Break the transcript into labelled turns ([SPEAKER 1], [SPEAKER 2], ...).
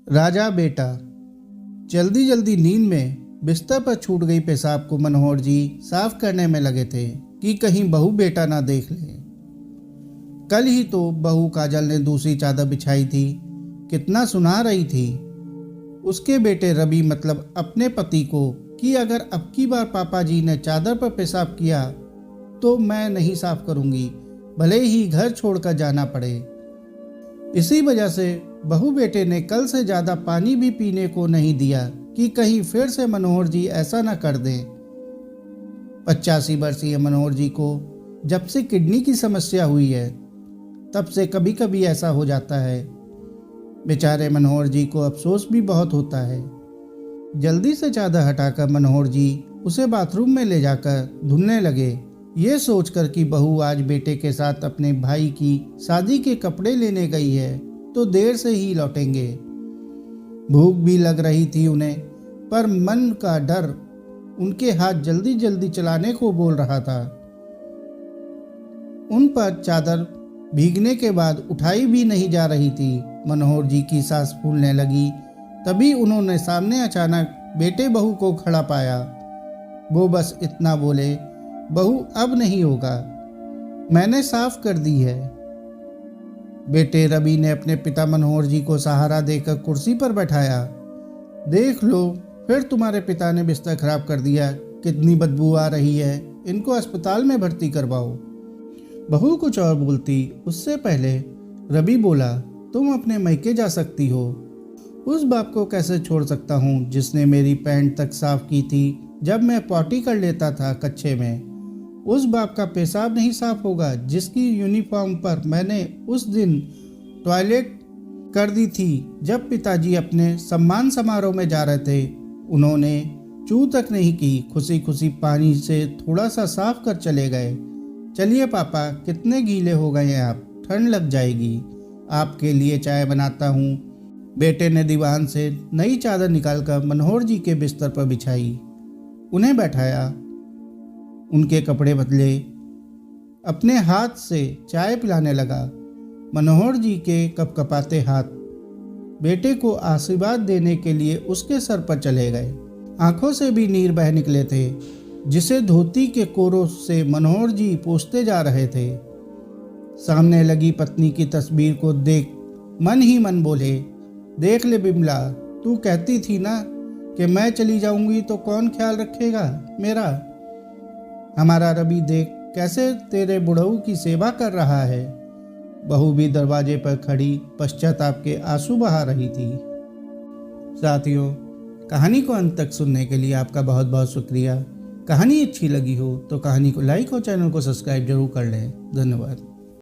[SPEAKER 1] राजा बेटा। जल्दी जल्दी नींद में बिस्तर पर छूट गई पेशाब को मनोहर जी साफ करने में लगे थे कि कहीं बहू बेटा ना देख ले। कल ही तो बहू काजल ने दूसरी चादर बिछाई थी, कितना सुना रही थी उसके बेटे रवि मतलब अपने पति को कि अगर अब की बार पापा जी ने चादर पर पेशाब किया तो मैं नहीं साफ करूंगी, भले ही घर छोड़कर जाना पड़े। इसी वजह से बहू बेटे ने कल से ज़्यादा पानी भी पीने को नहीं दिया कि कहीं फिर से मनोहर जी ऐसा ना कर दें। 85 वर्षीय मनोहर जी को जब से किडनी की समस्या हुई है तब से कभी कभी ऐसा हो जाता है। बेचारे मनोहर जी को अफसोस भी बहुत होता है। जल्दी से चादर हटाकर मनोहर जी उसे बाथरूम में ले जाकर धुलने लगे, ये सोचकर कि बहू आज बेटे के साथ अपने भाई की शादी के कपड़े लेने गई है तो देर से ही लौटेंगे। भूख भी लग रही थी उन्हें, पर मन का डर उनके हाथ जल्दी जल्दी चलाने को बोल रहा था। उन पर चादर भीगने के बाद उठाई भी नहीं जा रही थी। मनोहर जी की सांस फूलने लगी, तभी उन्होंने सामने अचानक बेटे बहू को खड़ा पाया। वो बस इतना बोले, बहू अब नहीं होगा, मैंने साफ कर दी है। बेटे रवि ने अपने पिता मनोहर जी को सहारा देकर कुर्सी पर बैठाया। देख लो, फिर तुम्हारे पिता ने बिस्तर खराब कर दिया, कितनी बदबू आ रही है, इनको अस्पताल में भर्ती करवाओ। बहू कुछ और बोलती उससे पहले रवि बोला, तुम अपने मैके जा सकती हो। उस बाप को कैसे छोड़ सकता हूँ जिसने मेरी पैंट तक साफ की थी जब मैं पॉटी कर लेता था कच्छे में। उस बाप का पेशाब नहीं साफ होगा जिसकी यूनिफॉर्म पर मैंने उस दिन टॉयलेट कर दी थी जब पिताजी अपने सम्मान समारोह में जा रहे थे। उन्होंने चू तक नहीं की, खुशी खुशी पानी से थोड़ा सा साफ कर चले गए। चलिए पापा, कितने गीले हो गए हैं आप, ठंड लग जाएगी, आपके लिए चाय बनाता हूँ। बेटे ने दीवान से नई चादर निकालकर मनोहर जी के बिस्तर पर बिछाई, उन्हें बैठाया, उनके कपड़े बदले, अपने हाथ से चाय पिलाने लगा। मनोहर जी के कपकपाते हाथ बेटे को आशीर्वाद देने के लिए उसके सर पर चले गए। आंखों से भी नीर बह निकले थे, जिसे धोती के कोरों से मनोहर जी पोंछते जा रहे थे। सामने लगी पत्नी की तस्वीर को देख मन ही मन बोले, देख ले बिमला, तू कहती थी ना कि मैं चली जाऊंगी तो कौन ख्याल रखेगा मेरा। हमारा रवि देख कैसे तेरे बुढ़ऊ की सेवा कर रहा है। बहू भी दरवाजे पर खड़ी पश्चाताप के आंसू बहा रही थी। साथियों, कहानी को अंत तक सुनने के लिए आपका बहुत बहुत शुक्रिया। कहानी अच्छी लगी हो तो कहानी को लाइक और चैनल को सब्सक्राइब जरूर कर लें। धन्यवाद।